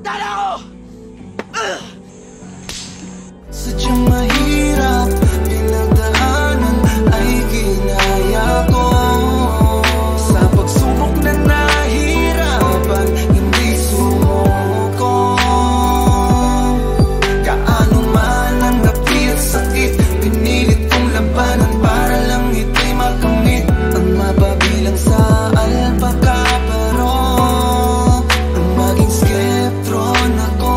Nasasaktan ako! Sadyang mahirap, pinagdaanan ay ginaya ko. Sa pagsubok na nahirapan, hindi sumuko. Gaano man ang napi at sakit, pinilit kong labanan para lang ito'y makamit. Ang mapabilang sa alpakaparo, ang maging skeptron ako.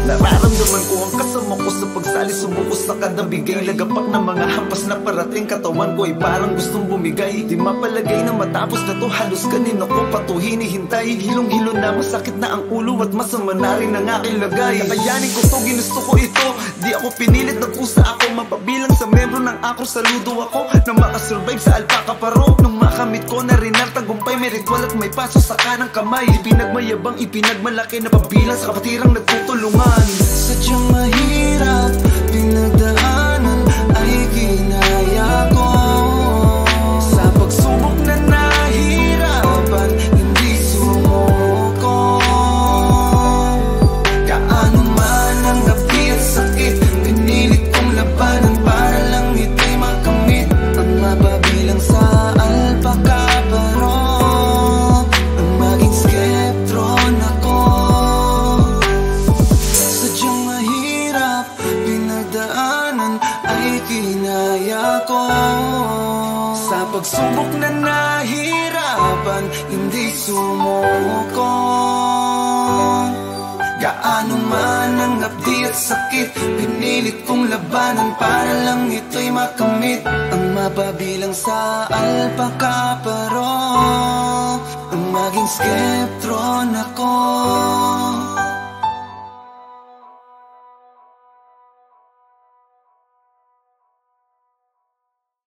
Nararamdaman ko ang kasama ko sa pagsali, sumuko sa kada bigay. Lagapak ng mga hampas na parating, katawan ko ay parang gustong bumigay. Di mapalagay na matapos na to, halos kanina ko pa to hinihintay. Hilong-hilo na, masakit na ang ulo at masama na rin ang aking lagay. Kakayanin ko to, ginusto ko ito, di ako pinilit, nagkusa ako. Mapabilang sa membro ng akro, saludo ako na makasurvive sa alpakaparo. Nung makamit ko na rin ang tagumpay, may ritual at may paso sa kanang kamay. Ipinagmayabang, ipinagmalaki na pabilang sa kapatirang nagtutulungan. Sadyang mahirap, pinagdaanan ay ginaya ko. Sa pagsubok na nahirapan, hindi sumuko. Gaano man ang gabi at sakit, pinilit kong labanan para lang ito'y makamit. Ang mapabilang sa alpakaparo, ang maging skeptron ako. Sadyang mahirap, pinagdaanan ay kinaya ko. Sa pagsubok na nahirapan, hindi sumuko. Gaano man ang hapdi at sakit, pinilit kong labanan para lang ito'y makamit. Ang mapabilang sa alpakaparo, ang maging skeptron ako.